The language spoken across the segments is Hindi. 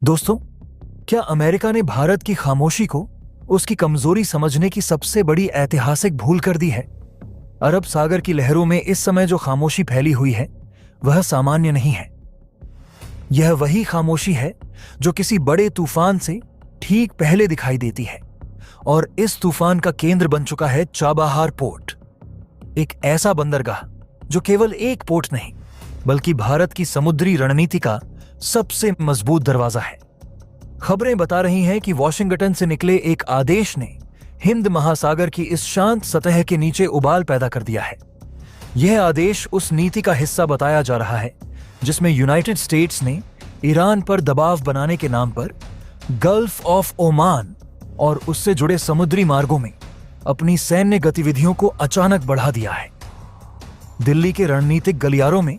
दोस्तों, क्या अमेरिका ने भारत की खामोशी को उसकी कमजोरी समझने की सबसे बड़ी ऐतिहासिक भूल कर दी है? अरब सागर की लहरों में इस समय जो खामोशी फैली हुई है वह सामान्य नहीं है। यह वही खामोशी है जो किसी बड़े तूफान से ठीक पहले दिखाई देती है, और इस तूफान का केंद्र बन चुका है चाबहार पोर्ट, एक ऐसा बंदरगाह जो केवल एक पोर्ट नहीं बल्कि भारत की समुद्री रणनीति का सबसे मजबूत दरवाजा है। खबरें बता रही हैं कि वॉशिंगटन से निकले एक आदेश ने हिंद महासागर की इस शांत सतह के नीचे उबाल पैदा कर दिया है। यह आदेश उस नीति का हिस्सा बताया जा रहा है जिसमें यूनाइटेड स्टेट्स ने ईरान पर दबाव बनाने के नाम पर गल्फ ऑफ ओमान और उससे जुड़े समुद्री मार्गों में अपनी सैन्य गतिविधियों को अचानक बढ़ा दिया है। दिल्ली के रणनीतिक गलियारों में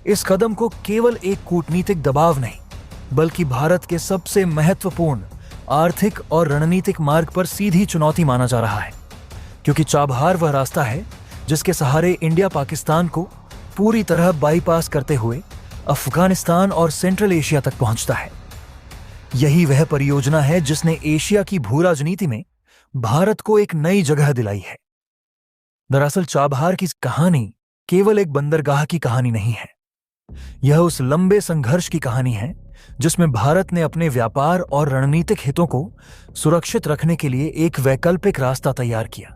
इस कदम को केवल एक कूटनीतिक दबाव नहीं बल्कि भारत के सबसे महत्वपूर्ण आर्थिक और रणनीतिक मार्ग पर सीधी चुनौती माना जा रहा है, क्योंकि चाबहार वह रास्ता है जिसके सहारे इंडिया पाकिस्तान को पूरी तरह बाईपास करते हुए अफगानिस्तान और सेंट्रल एशिया तक पहुंचता है। यही वह परियोजना है जिसने एशिया की भू राजनीति में भारत को एक नई जगह दिलाई है। दरअसल चाबहार की कहानी केवल एक बंदरगाह की कहानी नहीं है, यह उस लंबे संघर्ष की कहानी है जिसमें भारत ने अपने व्यापार और रणनीतिक हितों को सुरक्षित रखने के लिए एक वैकल्पिक रास्ता तैयार किया।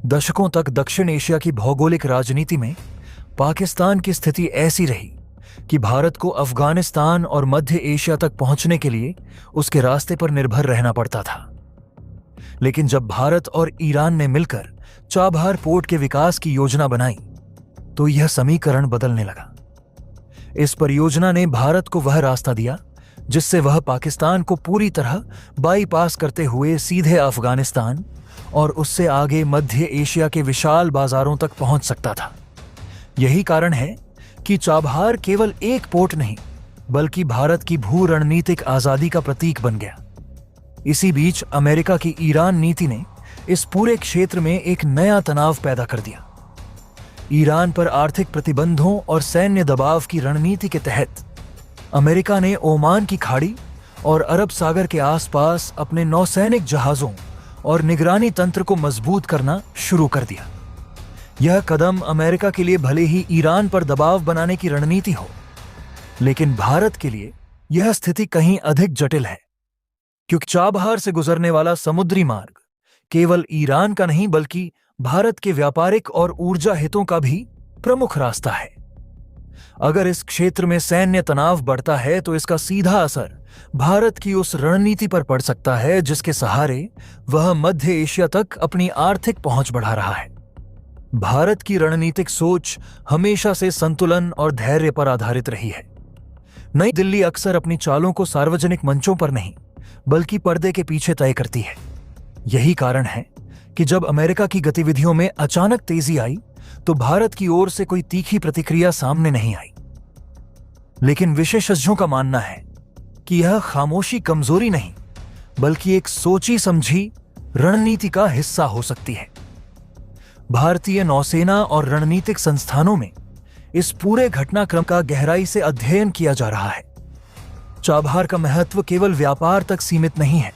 दशकों तक दक्षिण एशिया की भौगोलिक राजनीति में पाकिस्तान की स्थिति ऐसी रही कि भारत को अफगानिस्तान और मध्य एशिया तक पहुंचने के लिए उसके रास्ते पर निर्भर रहना पड़ता था। लेकिन जब भारत और ईरान ने मिलकर चाबहार पोर्ट के विकास की योजना बनाई तो यह समीकरण बदलने लगा। इस परियोजना ने भारत को वह रास्ता दिया जिससे वह पाकिस्तान को पूरी तरह बाईपास करते हुए सीधे अफगानिस्तान और उससे आगे मध्य एशिया के विशाल बाजारों तक पहुंच सकता था। यही कारण है कि चाबहार केवल एक पोर्ट नहीं बल्कि भारत की भू रणनीतिक आजादी का प्रतीक बन गया। इसी बीच अमेरिका की ईरान नीति ने इस पूरे क्षेत्र में एक नया तनाव पैदा कर दिया। ईरान पर आर्थिक प्रतिबंधों और सैन्य दबाव की रणनीति के तहत अमेरिका ने ओमान की खाड़ी और अरब सागर के आसपास अपने नौसैनिक जहाजों और निगरानी तंत्र को मजबूत करना शुरू कर दिया। यह कदम अमेरिका के लिए भले ही ईरान पर दबाव बनाने की रणनीति हो, लेकिन भारत के लिए यह स्थिति कहीं अधिक जटिल है, क्योंकि चाबहार से गुजरने वाला समुद्री मार्ग केवल ईरान का नहीं बल्कि भारत के व्यापारिक और ऊर्जा हितों का भी प्रमुख रास्ता है। अगर इस क्षेत्र में सैन्य तनाव बढ़ता है तो इसका सीधा असर भारत की उस रणनीति पर पड़ सकता है जिसके सहारे वह मध्य एशिया तक अपनी आर्थिक पहुंच बढ़ा रहा है। भारत की रणनीतिक सोच हमेशा से संतुलन और धैर्य पर आधारित रही है। नई दिल्ली अक्सर अपनी चालों को सार्वजनिक मंचों पर नहीं बल्कि पर्दे के पीछे तय करती है। यही कारण है कि जब अमेरिका की गतिविधियों में अचानक तेजी आई तो भारत की ओर से कोई तीखी प्रतिक्रिया सामने नहीं आई। लेकिन विशेषज्ञों का मानना है कि यह खामोशी कमजोरी नहीं बल्कि एक सोची समझी रणनीति का हिस्सा हो सकती है। भारतीय नौसेना और रणनीतिक संस्थानों में इस पूरे घटनाक्रम का गहराई से अध्ययन किया जा रहा है। चाबहार का महत्व केवल व्यापार तक सीमित नहीं है,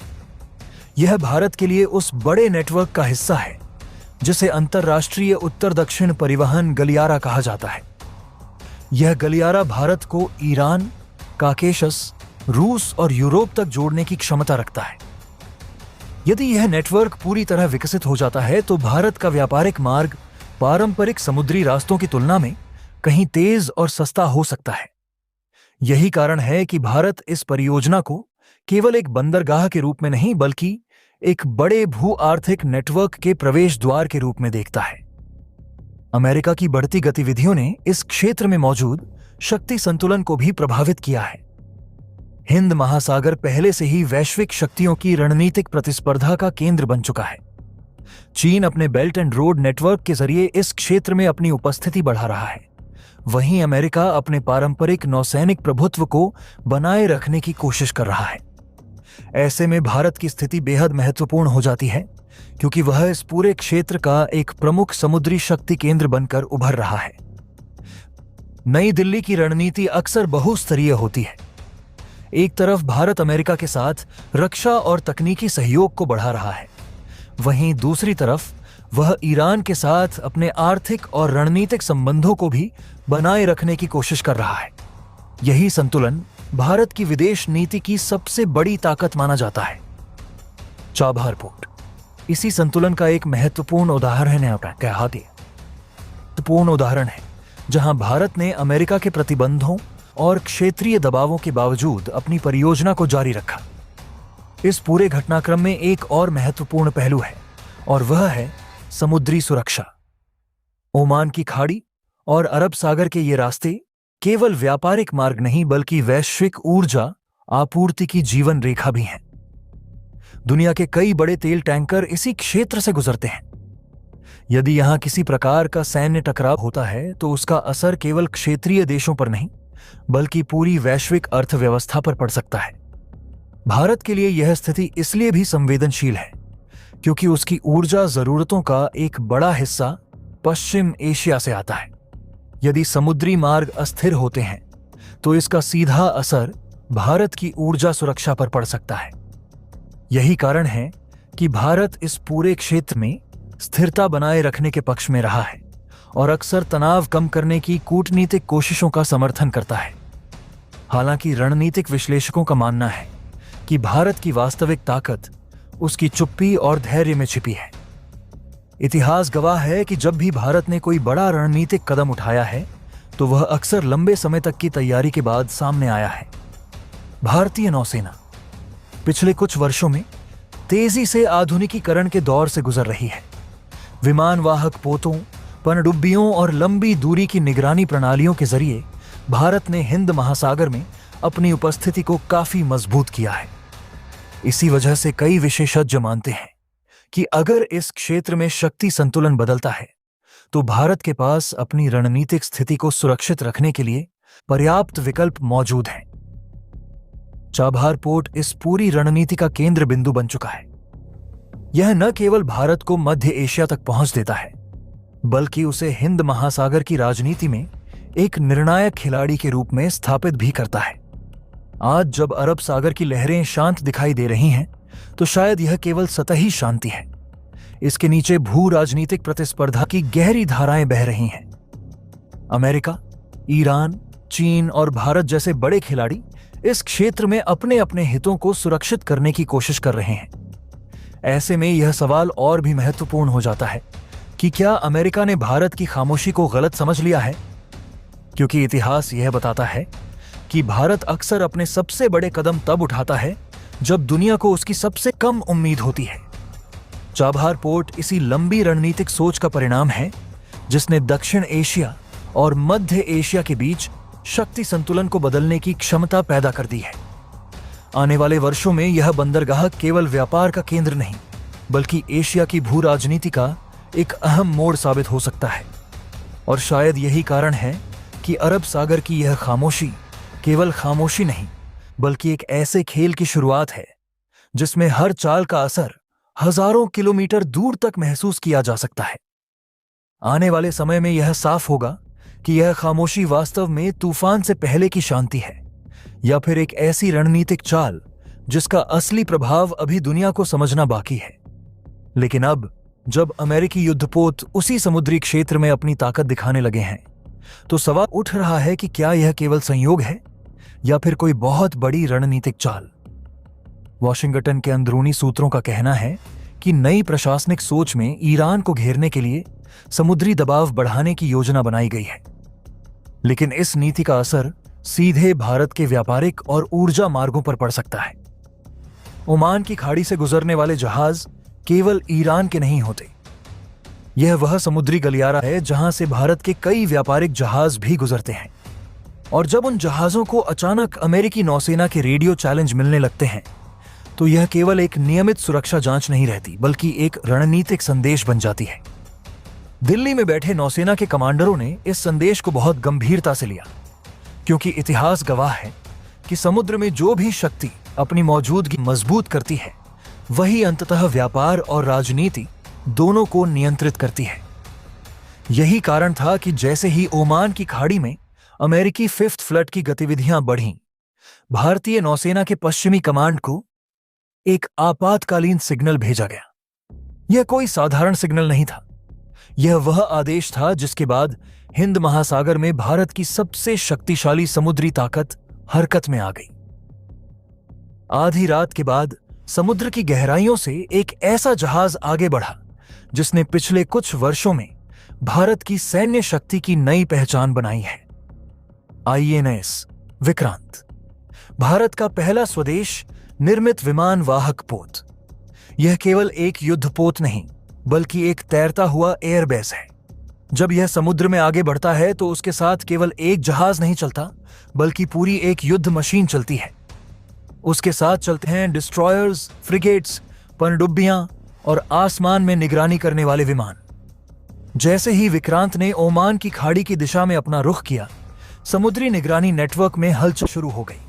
यह भारत के लिए उस बड़े नेटवर्क का हिस्सा है जिसे अंतर्राष्ट्रीय उत्तर दक्षिण परिवहन गलियारा कहा जाता है। यह गलियारा भारत को ईरान, काकेशस, रूस और यूरोप तक जोड़ने की क्षमता रखता है। यदि यह नेटवर्क पूरी तरह विकसित हो जाता है तो भारत का व्यापारिक मार्ग पारंपरिक समुद्री रास्तों की तुलना में कहीं तेज और सस्ता हो सकता है। यही कारण है कि भारत इस परियोजना को केवल एक बंदरगाह के रूप में नहीं बल्कि एक बड़े भू आर्थिक नेटवर्क के प्रवेश द्वार के रूप में देखता है। अमेरिका की बढ़ती गतिविधियों ने इस क्षेत्र में मौजूद शक्ति संतुलन को भी प्रभावित किया है। हिंद महासागर पहले से ही वैश्विक शक्तियों की रणनीतिक प्रतिस्पर्धा का केंद्र बन चुका है। चीन अपने बेल्ट एंड रोड नेटवर्क के जरिए इस क्षेत्र में अपनी उपस्थिति बढ़ा रहा है, वहीं अमेरिका अपने पारंपरिक नौसैनिक प्रभुत्व को बनाए रखने की कोशिश कर रहा है। ऐसे में भारत की स्थिति बेहद महत्वपूर्ण हो जाती है क्योंकि वह इस पूरे क्षेत्र का एक प्रमुख समुद्री शक्ति केंद्र बनकर उभर रहा है। नई दिल्ली की रणनीति अक्सर बहुस्तरीय होती है। एक तरफ भारत अमेरिका के साथ रक्षा और तकनीकी सहयोग को बढ़ा रहा है, वहीं दूसरी तरफ वह ईरान के साथ अपने आर्थिक और रणनीतिक संबंधों को भी बनाए रखने की कोशिश कर रहा है। यही संतुलन भारत की विदेश नीति की सबसे बड़ी ताकत माना जाता है। चाबहार पोर्ट इसी संतुलन का एक महत्वपूर्ण उदाहरण है, जहां भारत ने अमेरिका के प्रतिबंधों और क्षेत्रीय दबावों के बावजूद अपनी परियोजना को जारी रखा। इस पूरे घटनाक्रम में एक और महत्वपूर्ण पहलू है और वह है समुद्री सुरक्षा। ओमान की खाड़ी और अरब सागर के ये रास्ते केवल व्यापारिक मार्ग नहीं बल्कि वैश्विक ऊर्जा आपूर्ति की जीवन रेखा भी हैं। दुनिया के कई बड़े तेल टैंकर इसी क्षेत्र से गुजरते हैं। यदि यहां किसी प्रकार का सैन्य टकराव होता है तो उसका असर केवल क्षेत्रीय देशों पर नहीं बल्कि पूरी वैश्विक अर्थव्यवस्था पर पड़ सकता है। भारत के लिए यह स्थिति इसलिए भी संवेदनशील है क्योंकि उसकी ऊर्जा जरूरतों का एक बड़ा हिस्सा पश्चिम एशिया से आता है। यदि समुद्री मार्ग अस्थिर होते हैं तो इसका सीधा असर भारत की ऊर्जा सुरक्षा पर पड़ सकता है। यही कारण है कि भारत इस पूरे क्षेत्र में स्थिरता बनाए रखने के पक्ष में रहा है और अक्सर तनाव कम करने की कूटनीतिक कोशिशों का समर्थन करता है। हालांकि रणनीतिक विश्लेषकों का मानना है कि भारत की वास्तविक ताकत उसकी चुप्पी और धैर्य में छिपी है। इतिहास गवाह है कि जब भी भारत ने कोई बड़ा रणनीतिक कदम उठाया है तो वह अक्सर लंबे समय तक की तैयारी के बाद सामने आया है। भारतीय नौसेना पिछले कुछ वर्षों में तेजी से आधुनिकीकरण के दौर से गुजर रही है। विमान वाहक पोतों, पनडुब्बियों और लंबी दूरी की निगरानी प्रणालियों के जरिए भारत ने हिंद महासागर में अपनी उपस्थिति को काफी मजबूत किया है। इसी वजह से कई विशेषज्ञ मानते हैं कि अगर इस क्षेत्र में शक्ति संतुलन बदलता है तो भारत के पास अपनी रणनीतिक स्थिति को सुरक्षित रखने के लिए पर्याप्त विकल्प मौजूद हैं। चाबहार पोर्ट इस पूरी रणनीति का केंद्र बिंदु बन चुका है। यह न केवल भारत को मध्य एशिया तक पहुंच देता है बल्कि उसे हिंद महासागर की राजनीति में एक निर्णायक खिलाड़ी के रूप में स्थापित भी करता है। आज जब अरब सागर की लहरें शांत दिखाई दे रही हैं तो शायद यह केवल सतही शांति है। इसके नीचे भू राजनीतिक प्रतिस्पर्धा की गहरी धाराएं बह रही हैं। अमेरिका, ईरान, चीन और भारत जैसे बड़े खिलाड़ी इस क्षेत्र में अपने अपने हितों को सुरक्षित करने की कोशिश कर रहे हैं। ऐसे में यह सवाल और भी महत्वपूर्ण हो जाता है कि क्या अमेरिका ने भारत की खामोशी को गलत समझ लिया है? क्योंकि इतिहास यह बताता है कि भारत अक्सर अपने सबसे बड़े कदम तब उठाता है जब दुनिया को उसकी सबसे कम उम्मीद होती है। चाबहार पोर्ट इसी लंबी रणनीतिक सोच का परिणाम है जिसने दक्षिण एशिया और मध्य एशिया के बीच शक्ति संतुलन को बदलने की क्षमता पैदा कर दी है। आने वाले वर्षों में यह बंदरगाह केवल व्यापार का केंद्र नहीं बल्कि एशिया की भू राजनीति का एक अहम मोड़ साबित हो सकता है। और शायद यही कारण है कि अरब सागर की यह खामोशी केवल खामोशी नहीं बल्कि एक ऐसे खेल की शुरुआत है जिसमें हर चाल का असर हजारों किलोमीटर दूर तक महसूस किया जा सकता है। आने वाले समय में यह साफ होगा कि यह खामोशी वास्तव में तूफान से पहले की शांति है या फिर एक ऐसी रणनीतिक चाल जिसका असली प्रभाव अभी दुनिया को समझना बाकी है। लेकिन अब जब अमेरिकी युद्धपोत उसी समुद्री क्षेत्र में अपनी ताकत दिखाने लगे हैं तो सवाल उठ रहा है कि क्या यह केवल संयोग है या फिर कोई बहुत बड़ी रणनीतिक चाल। वॉशिंगटन के अंदरूनी सूत्रों का कहना है कि नई प्रशासनिक सोच में ईरान को घेरने के लिए समुद्री दबाव बढ़ाने की योजना बनाई गई है। लेकिन इस नीति का असर सीधे भारत के व्यापारिक और ऊर्जा मार्गों पर पड़ सकता है। ओमान की खाड़ी से गुजरने वाले जहाज केवल ईरान के नहीं होते। यह वह समुद्री गलियारा है जहां से भारत के कई व्यापारिक जहाज भी गुजरते हैं। और जब उन जहाजों को अचानक अमेरिकी नौसेना के रेडियो चैलेंज मिलने लगते हैं तो यह केवल एक नियमित सुरक्षा जांच नहीं रहती बल्कि एक रणनीतिक संदेश बन जाती है। दिल्ली में बैठे नौसेना के कमांडरों ने इस संदेश को बहुत गंभीरता से लिया क्योंकि इतिहास गवाह है कि समुद्र में जो भी शक्ति अपनी मौजूदगी मजबूत करती है वही अंततः व्यापार और राजनीति दोनों को नियंत्रित करती है। यही कारण था कि जैसे ही ओमान की खाड़ी में अमेरिकी फिफ्थ फ्लीट की गतिविधियां बढ़ीं, भारतीय नौसेना के पश्चिमी कमांड को एक आपातकालीन सिग्नल भेजा गया। यह कोई साधारण सिग्नल नहीं था। यह वह आदेश था जिसके बाद हिंद महासागर में भारत की सबसे शक्तिशाली समुद्री ताकत हरकत में आ गई। आधी रात के बाद समुद्र की गहराइयों से एक ऐसा जहाज आगे बढ़ा जिसने पिछले कुछ वर्षों में भारत की सैन्य शक्ति की नई पहचान बनाई है। INS विक्रांत, भारत का पहला स्वदेश निर्मित विमान वाहक पोत। यह केवल एक युद्धपोत नहीं बल्कि एक तैरता हुआ एयरबेस है। जब यह समुद्र में आगे बढ़ता है तो उसके साथ केवल एक जहाज नहीं चलता बल्कि पूरी एक युद्ध मशीन चलती है। उसके साथ चलते हैं डिस्ट्रॉयर्स, फ्रिगेट्स, पनडुब्बियां और आसमान में निगरानी करने वाले विमान। जैसे ही विक्रांत ने ओमान की खाड़ी की दिशा में अपना रुख किया, समुद्री निगरानी नेटवर्क में हलचल शुरू हो गई।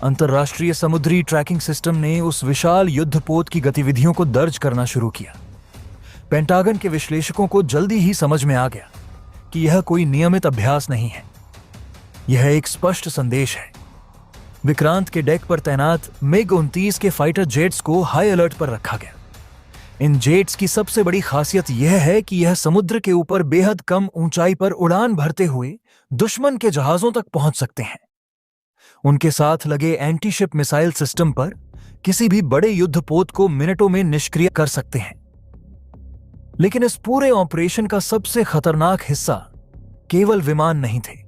अंतर्राष्ट्रीय समुद्री ट्रैकिंग सिस्टम ने उस विशाल युद्धपोत की गतिविधियों को दर्ज करना शुरू किया। पेंटागन के विश्लेषकों को जल्दी ही समझ में आ गया कि यह कोई नियमित अभ्यास नहीं है, यह एक स्पष्ट संदेश है। विक्रांत के डेक पर तैनात MiG-29 के फाइटर जेट्स को हाई अलर्ट पर रखा गया। इन जेट्स की सबसे बड़ी खासियत यह है कि यह समुद्र के ऊपर बेहद कम ऊंचाई पर उड़ान भरते हुए दुश्मन के जहाजों तक पहुंच सकते हैं। उनके साथ लगे एंटी शिप मिसाइल सिस्टम पर किसी भी बड़े युद्धपोत को मिनटों में निष्क्रिय कर सकते हैं। लेकिन इस पूरे ऑपरेशन का सबसे खतरनाक हिस्सा केवल विमान नहीं थे।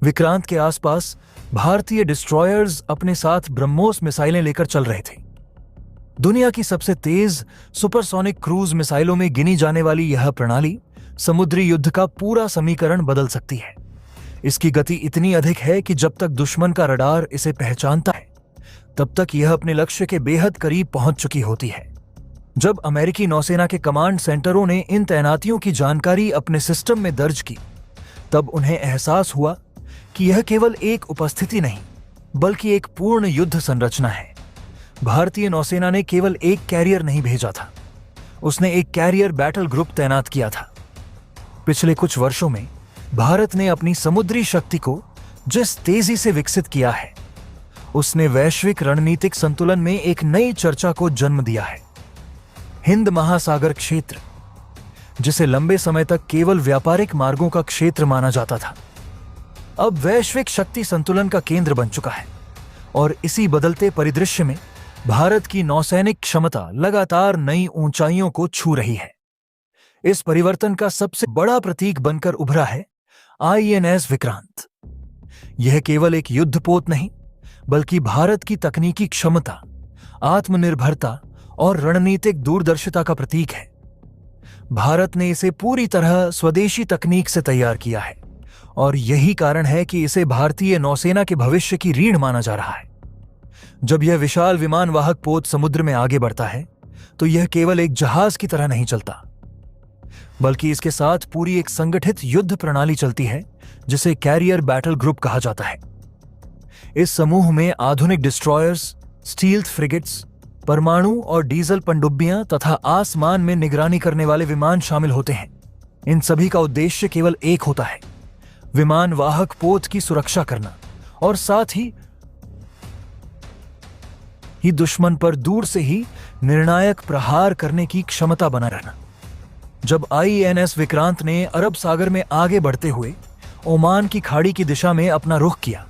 विक्रांत के आसपास भारतीय डिस्ट्रॉयर्स अपने साथ ब्रह्मोस मिसाइलें लेकर चल रहे थे। दुनिया की सबसे तेज सुपरसोनिक क्रूज मिसाइलों में गिनी जाने वाली यह प्रणाली समुद्री युद्ध का पूरा समीकरण बदल सकती है। इसकी गति इतनी अधिक है कि जब तक दुश्मन का रडार इसे पहचानता है तब तक यह अपने लक्ष्य के बेहद करीब पहुंच चुकी होती है। जब अमेरिकी नौसेना के कमांड सेंटरों ने इन तैनातियों की जानकारी अपने सिस्टम में दर्ज की, तब उन्हें एहसास हुआ कि यह केवल एक उपस्थिति नहीं बल्कि एक पूर्ण युद्ध संरचना है। भारतीय नौसेना ने केवल एक कैरियर नहीं भेजा था, उसने एक कैरियर बैटल ग्रुप तैनात किया था। पिछले कुछ वर्षों में भारत ने अपनी समुद्री शक्ति को जिस तेजी से विकसित किया है, उसने वैश्विक रणनीतिक संतुलन में एक नई चर्चा को जन्म दिया है। हिंद महासागर क्षेत्र, जिसे लंबे समय तक केवल व्यापारिक मार्गों का क्षेत्र माना जाता था, अब वैश्विक शक्ति संतुलन का केंद्र बन चुका है। और इसी बदलते परिदृश्य में भारत की नौसैनिक क्षमता लगातार नई ऊंचाइयों को छू रही है। इस परिवर्तन का सबसे बड़ा प्रतीक बनकर उभरा है INS विक्रांत। यह केवल एक युद्धपोत नहीं बल्कि भारत की तकनीकी क्षमता, आत्मनिर्भरता और रणनीतिक दूरदर्शिता का प्रतीक है। भारत ने इसे पूरी तरह स्वदेशी तकनीक से तैयार किया है और यही कारण है कि इसे भारतीय नौसेना के भविष्य की रीढ़ माना जा रहा है। जब यह विशाल विमान वाहक पोत समुद्र में आगे बढ़ता है तो यह केवल एक जहाज की तरह नहीं चलता बल्कि इसके साथ पूरी एक संगठित युद्ध प्रणाली चलती है जिसे कैरियर बैटल ग्रुप कहा जाता है। इस समूह में आधुनिक डिस्ट्रॉयर्स, स्टील्थ फ्रिगेट्स, परमाणु और डीजल पनडुब्बियां तथा आसमान में निगरानी करने वाले विमान शामिल होते हैं। इन सभी का उद्देश्य केवल एक होता है, विमान वाहक पोत की सुरक्षा करना और साथ ही दुश्मन पर दूर से ही निर्णायक प्रहार करने की क्षमता बना रहना। जब INS विक्रांत ने अरब सागर में आगे बढ़ते हुए ओमान की खाड़ी की दिशा में अपना रुख किया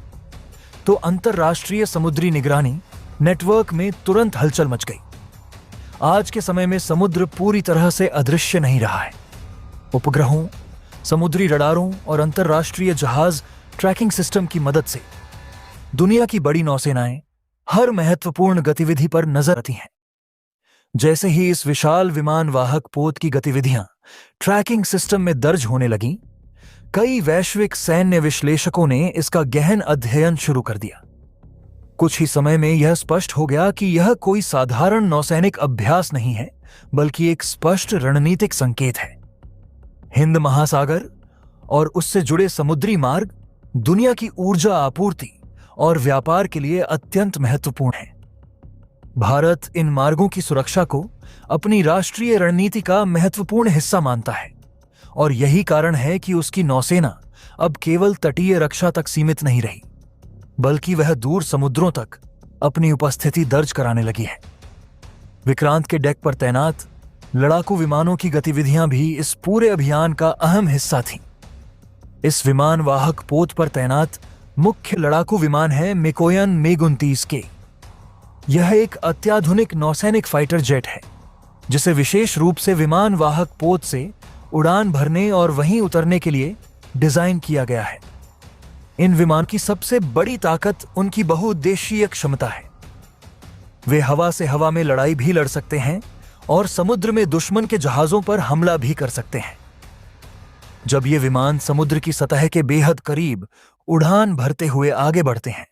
तो अंतर्राष्ट्रीय समुद्री निगरानी नेटवर्क में तुरंत हलचल मच गई। आज के समय में समुद्र पूरी तरह से अदृश्य नहीं रहा है। उपग्रहों, समुद्री रडारों और अंतर्राष्ट्रीय जहाज ट्रैकिंग सिस्टम की मदद से दुनिया की बड़ी नौसेनाएं हर महत्वपूर्ण गतिविधि पर नजर आती हैं। जैसे ही इस विशाल विमान वाहक पोत की गतिविधियां ट्रैकिंग सिस्टम में दर्ज होने लगीं, कई वैश्विक सैन्य विश्लेषकों ने इसका गहन अध्ययन शुरू कर दिया। कुछ ही समय में यह स्पष्ट हो गया कि यह कोई साधारण नौसैनिक अभ्यास नहीं है बल्कि एक स्पष्ट रणनीतिक संकेत है। हिंद महासागर और उससे जुड़े समुद्री मार्ग दुनिया की ऊर्जा आपूर्ति और व्यापार के लिए अत्यंत महत्वपूर्ण है। भारत इन मार्गों की सुरक्षा को अपनी राष्ट्रीय रणनीति का महत्वपूर्ण हिस्सा मानता है और यही कारण है कि उसकी नौसेना अब केवल तटीय रक्षा तक सीमित नहीं रही। बल्कि वह दूर समुद्रों तक अपनी उपस्थिति दर्ज कराने लगी है। विक्रांत के डेक पर तैनात लड़ाकू विमानों की गतिविधियां भी इस पूरे अभियान का अहम हिस्सा थीं। इस विमान वाहक पोत पर तैनात मुख्य लड़ाकू विमान है मिकोयन MiG-29K। यह एक अत्याधुनिक नौसैनिक फाइटर जेट है जिसे विशेष रूप से विमान वाहक पोत से उड़ान भरने और वहीं उतरने के लिए डिजाइन किया गया है। इन विमान की सबसे बड़ी ताकत उनकी बहुउद्देशीय क्षमता है। वे हवा से हवा में लड़ाई भी लड़ सकते हैं और समुद्र में दुश्मन के जहाजों पर हमला भी कर सकते हैं। जब ये विमान समुद्र की सतह के बेहद करीब उड़ान भरते हुए आगे बढ़ते हैं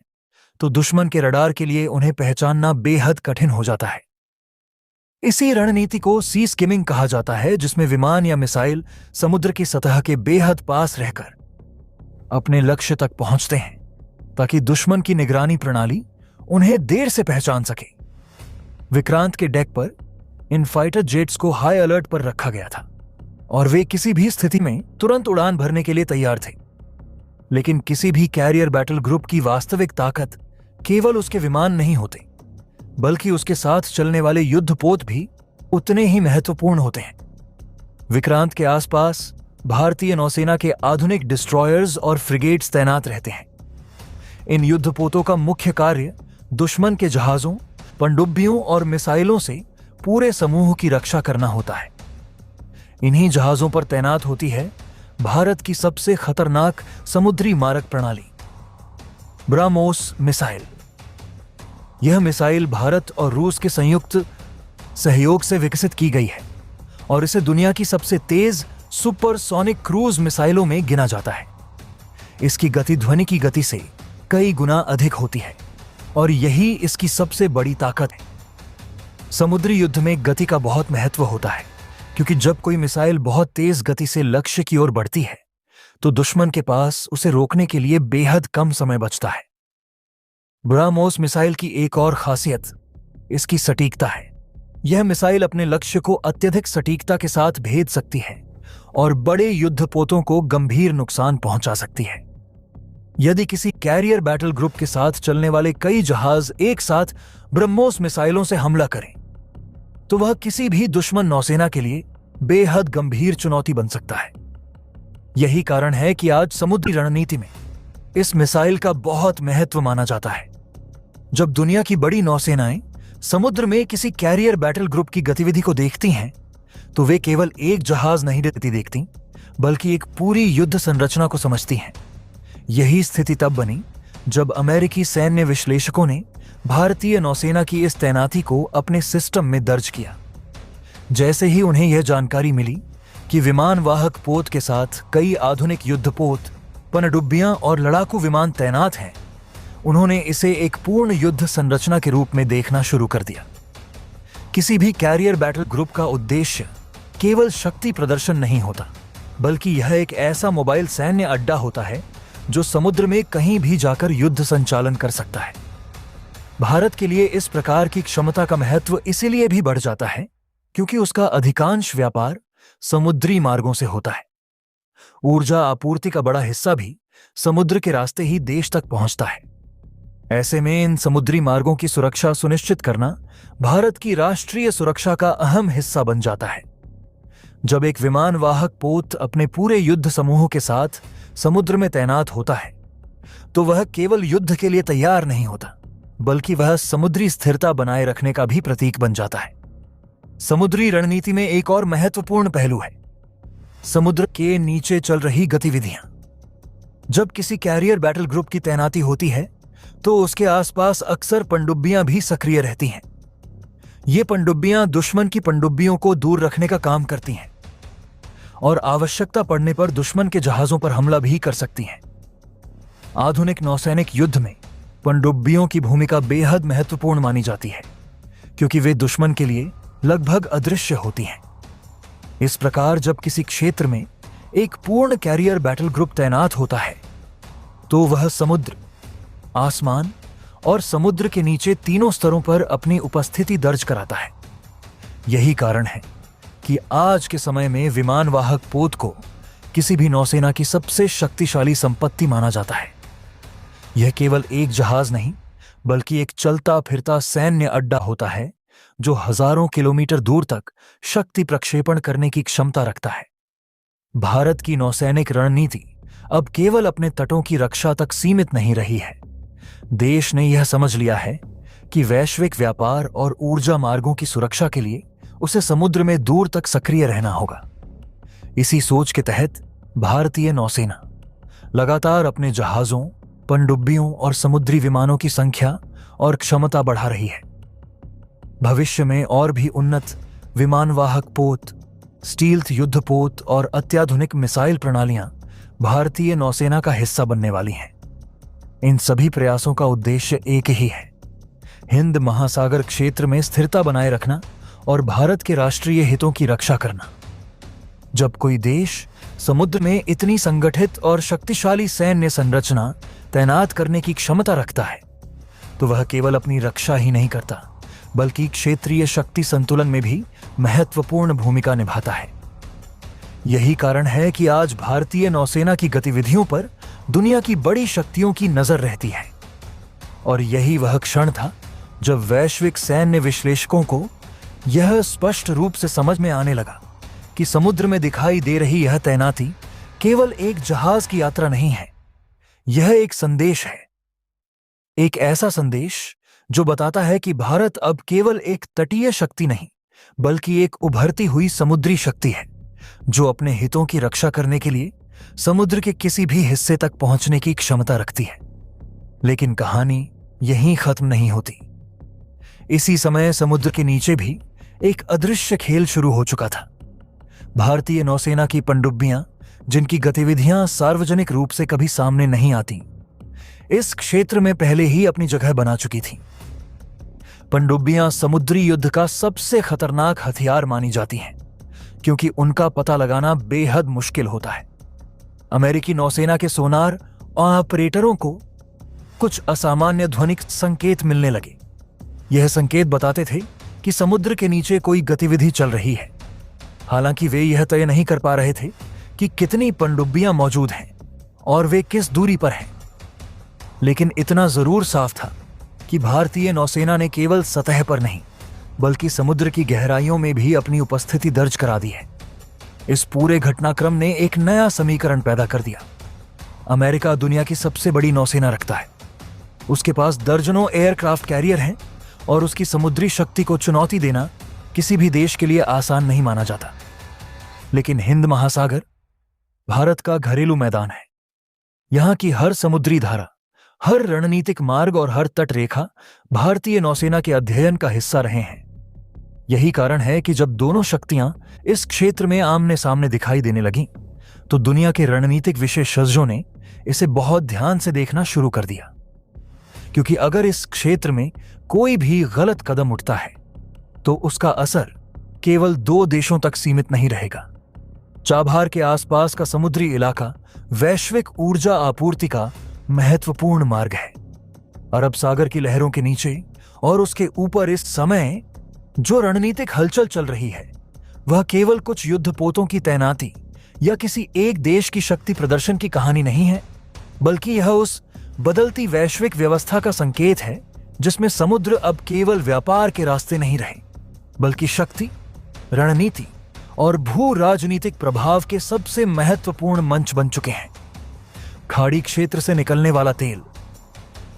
तो दुश्मन के रडार के लिए उन्हें पहचानना बेहद कठिन हो जाता है। इसी रणनीति को सी स्किमिंग कहा जाता है, जिसमें विमान या मिसाइल समुद्र की सतह के बेहद पास रहकर अपने लक्ष्य तक पहुंचते हैं ताकि दुश्मन की निगरानी प्रणाली उन्हें देर से पहचान सके। विक्रांत के डेक पर इन फाइटर जेट्स को हाई अलर्ट पर रखा गया था और वे किसी भी स्थिति में तुरंत उड़ान भरने के लिए तैयार थे। लेकिन किसी भी कैरियर बैटल ग्रुप की वास्तविक ताकत केवल उसके विमान नहीं होते, बल्कि उसके साथ चलने वाले युद्धपोत भी उतने ही महत्वपूर्ण होते हैं। विक्रांत के आसपास भारतीय नौसेना के आधुनिक डिस्ट्रॉयर्स और फ्रिगेट्स तैनात रहते हैं। इन युद्धपोतों का मुख्य कार्य दुश्मन के जहाजों, पनडुब्बियों और मिसाइलों से पूरे समूह की रक्षा करना होता है। इन्हीं जहाजों पर तैनात होती है भारत की सबसे खतरनाक समुद्री मारक प्रणाली ब्राह्मोस मिसाइल। यह मिसाइल भारत और रूस के संयुक्त सहयोग से विकसित की गई है और इसे दुनिया की सबसे तेज सुपरसोनिक क्रूज मिसाइलों में गिना जाता है। इसकी गति ध्वनि की गति से कई गुना अधिक होती है और यही इसकी सबसे बड़ी ताकत है। समुद्री युद्ध में गति का बहुत महत्व होता है, क्योंकि जब कोई मिसाइल बहुत तेज गति से लक्ष्य की ओर बढ़ती है तो दुश्मन के पास उसे रोकने के लिए बेहद कम समय बचता है। ब्राह्मोस मिसाइल की एक और खासियत इसकी सटीकता है। यह मिसाइल अपने लक्ष्य को अत्यधिक सटीकता के साथ भेद सकती है और बड़े युद्धपोतों को गंभीर नुकसान पहुंचा सकती है। यदि किसी कैरियर बैटल ग्रुप के साथ चलने वाले कई जहाज एक साथ ब्रह्मोस मिसाइलों से हमला करें तो वह किसी भी दुश्मन नौसेना के लिए बेहद गंभीर चुनौती बन सकता है। यही कारण है कि आज समुद्री रणनीति में इस मिसाइल का बहुत महत्व माना जाता है। जब दुनिया की बड़ी नौसेनाएं समुद्र में किसी कैरियर बैटल ग्रुप की गतिविधि को देखती हैं तो वे केवल एक जहाज नहीं देखती, बल्कि एक पूरी युद्ध संरचना को समझती हैं। यही स्थिति तब बनी जब अमेरिकी सैन्य विश्लेषकों ने भारतीय नौसेना की इस तैनाती को अपने सिस्टम में दर्ज किया। जैसे ही उन्हें यह जानकारी मिली कि विमान वाहक पोत के साथ कई आधुनिक युद्धपोत, पनडुब्बियां और लड़ाकू विमान तैनात हैं, उन्होंने इसे एक पूर्ण युद्ध संरचना के रूप में देखना शुरू कर दिया। किसी भी कैरियर बैटल ग्रुप का उद्देश्य केवल शक्ति प्रदर्शन नहीं होता, बल्कि यह एक ऐसा मोबाइल सैन्य अड्डा होता है जो समुद्र में कहीं भी जाकर युद्ध संचालन कर सकता है। भारत के लिए इस प्रकार की क्षमता का महत्व इसीलिए भी बढ़ जाता है क्योंकि उसका अधिकांश व्यापार समुद्री मार्गों से होता है। ऊर्जा आपूर्ति का बड़ा हिस्सा भी समुद्र के रास्ते ही देश तक पहुंचता है। ऐसे में इन समुद्री मार्गों की सुरक्षा सुनिश्चित करना भारत की राष्ट्रीय सुरक्षा का अहम हिस्सा बन जाता है। जब एक विमान वाहक पोत अपने पूरे युद्ध समूह के साथ समुद्र में तैनात होता है तो वह केवल युद्ध के लिए तैयार नहीं होता, बल्कि वह समुद्री स्थिरता बनाए रखने का भी प्रतीक बन जाता है। समुद्री रणनीति में एक और महत्वपूर्ण पहलू है समुद्र के नीचे चल रही गतिविधियां। जब किसी कैरियर बैटल ग्रुप की तैनाती होती है तो उसके आसपास अक्सर पनडुब्बियां भी सक्रिय रहती हैं। ये पनडुब्बियां दुश्मन की पनडुब्बियों को दूर रखने का काम करती हैं और आवश्यकता पड़ने पर दुश्मन के जहाजों पर हमला भी कर सकती हैं। आधुनिक नौसैनिक युद्ध में पनडुब्बियों की भूमिका बेहद महत्वपूर्ण मानी जाती है क्योंकि वे दुश्मन के लिए लगभग अदृश्य होती हैं। इस प्रकार जब किसी क्षेत्र में एक पूर्ण कैरियर बैटल ग्रुप तैनात होता है तो वह समुद्र, आसमान और समुद्र के नीचे तीनों स्तरों पर अपनी उपस्थिति दर्ज कराता है। यही कारण है कि आज के समय में विमान वाहक पोत को किसी भी नौसेना की सबसे शक्तिशाली संपत्ति माना जाता है। यह केवल एक जहाज नहीं, बल्कि एक चलता फिरता सैन्य अड्डा होता है जो हजारों किलोमीटर दूर तक शक्ति प्रक्षेपण करने की क्षमता रखता है। भारत की नौसैनिक रणनीति अब केवल अपने तटों की रक्षा तक सीमित नहीं रही है। देश ने यह समझ लिया है कि वैश्विक व्यापार और ऊर्जा मार्गों की सुरक्षा के लिए उसे समुद्र में दूर तक सक्रिय रहना होगा। इसी सोच के तहत भारतीय नौसेना लगातार अपने जहाजों, पनडुब्बियों और समुद्री विमानों की संख्या और क्षमता बढ़ा रही है। भविष्य में और भी उन्नत विमानवाहक पोत, स्टील्थ युद्धपोत और अत्याधुनिक मिसाइल प्रणालियां भारतीय नौसेना का हिस्सा बनने वाली हैं। इन सभी प्रयासों का उद्देश्य एक ही है, हिंद महासागर क्षेत्र में स्थिरता बनाए रखना और भारत के राष्ट्रीय हितों की रक्षा करना। जब कोई देश समुद्र में इतनी संगठित और शक्तिशाली सैन्य संरचना तैनात करने की क्षमता रखता है, तो वह केवल अपनी रक्षा ही नहीं करता, बल्कि क्षेत्रीय शक्ति संतुलन में भी महत्वपूर्ण भूमिका निभाता है। यही कारण है कि आज भारतीय नौसेना की गतिविधियों पर दुनिया की बड़ी शक्तियों की नजर रहती है। और यही वह क्षण था जब वैश्विक सैन्य विश्लेषकों को यह स्पष्ट रूप से समझ में आने लगा कि समुद्र में दिखाई दे रही यह तैनाती केवल एक जहाज की यात्रा नहीं है, यह एक संदेश है। एक ऐसा संदेश जो बताता है कि भारत अब केवल एक तटीय शक्ति नहीं, बल्कि एक उभरती हुई समुद्री शक्ति है जो अपने हितों की रक्षा करने के लिए समुद्र के किसी भी हिस्से तक पहुंचने की क्षमता रखती है। लेकिन कहानी यहीं खत्म नहीं होती। इसी समय समुद्र के नीचे भी एक अदृश्य खेल शुरू हो चुका था। भारतीय नौसेना की पनडुब्बियां, जिनकी गतिविधियां सार्वजनिक रूप से कभी सामने नहीं आती, इस क्षेत्र में पहले ही अपनी जगह बना चुकी थीं। पनडुब्बियां समुद्री युद्ध का सबसे खतरनाक हथियार मानी जाती हैं, क्योंकि उनका पता लगाना बेहद मुश्किल होता है। अमेरिकी नौसेना के सोनार ऑपरेटरों को कुछ असामान्य ध्वनिक संकेत मिलने लगे। यह संकेत बताते थे कि समुद्र के नीचे कोई गतिविधि चल रही है। हालांकि वे यह तय नहीं कर पा रहे थे कि कितनी पनडुब्बियां मौजूद हैं और वे किस दूरी पर हैं। लेकिन इतना जरूर साफ था कि भारतीय नौसेना ने केवल सतह पर नहीं, बल्कि समुद्र की गहराइयों में भी अपनी उपस्थिति दर्ज करा दी है। इस पूरे घटनाक्रम ने एक नया समीकरण पैदा कर दिया। अमेरिका दुनिया की सबसे बड़ी नौसेना रखता है, उसके पास दर्जनों एयरक्राफ्ट कैरियर हैं और उसकी समुद्री शक्ति को चुनौती देना किसी भी देश के लिए आसान नहीं माना जाता। लेकिन हिंद महासागर भारत का घरेलू मैदान है। यहां की हर समुद्री धारा, हर रणनीतिक मार्ग और हर तट रेखा भारतीय नौसेना के अध्ययन का हिस्सा रहे हैं। यही कारण है कि जब दोनों शक्तियां इस क्षेत्र में आमने सामने दिखाई देने लगीं, तो दुनिया के रणनीतिक विशेषज्ञों ने इसे बहुत ध्यान से देखना शुरू कर दिया। क्योंकि अगर इस क्षेत्र में कोई भी गलत कदम उठता है, तो उसका असर केवल दो देशों तक सीमित नहीं रहेगा। चाबहार के आसपास का समुद्री इलाका वैश्विक ऊर्जा आपूर्ति का महत्वपूर्ण मार्ग है। अरब सागर की लहरों के नीचे और उसके ऊपर इस समय जो रणनीतिक हलचल चल रही है, वह केवल कुछ युद्धपोतों की तैनाती या किसी एक देश की शक्ति प्रदर्शन की कहानी नहीं है, बल्कि यह उस बदलती वैश्विक व्यवस्था का संकेत है जिसमें समुद्र अब केवल व्यापार के रास्ते नहीं रहे, बल्कि शक्ति, रणनीति और भू राजनीतिक प्रभाव के सबसे महत्वपूर्ण मंच बन चुके हैं। खाड़ी क्षेत्र से निकलने वाला तेल,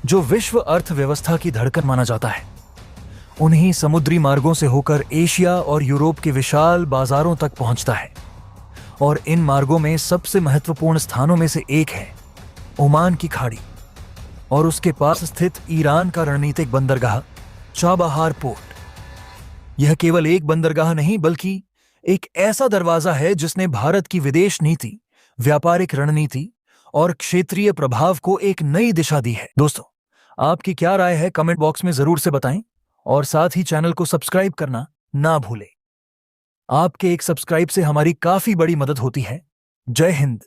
जो विश्व अर्थव्यवस्था की धड़कन माना जाता है, उन्हीं समुद्री मार्गों से होकर एशिया और यूरोप के विशाल बाजारों तक पहुंचता है। और इन मार्गों में सबसे महत्वपूर्ण स्थानों में से एक है ओमान की खाड़ी और उसके पास स्थित ईरान का रणनीतिक बंदरगाह चाबहार पोर्ट। यह केवल एक बंदरगाह नहीं, बल्कि एक ऐसा दरवाजा है जिसने भारत की विदेश नीति, व्यापारिक रणनीति और क्षेत्रीय प्रभाव को एक नई दिशा दी है। दोस्तों, आपकी क्या राय है कमेंट बॉक्स में जरूर से बताएं और साथ ही चैनल को सब्सक्राइब करना ना भूलें। आपके एक सब्सक्राइब से हमारी काफी बड़ी मदद होती है। जय हिंद।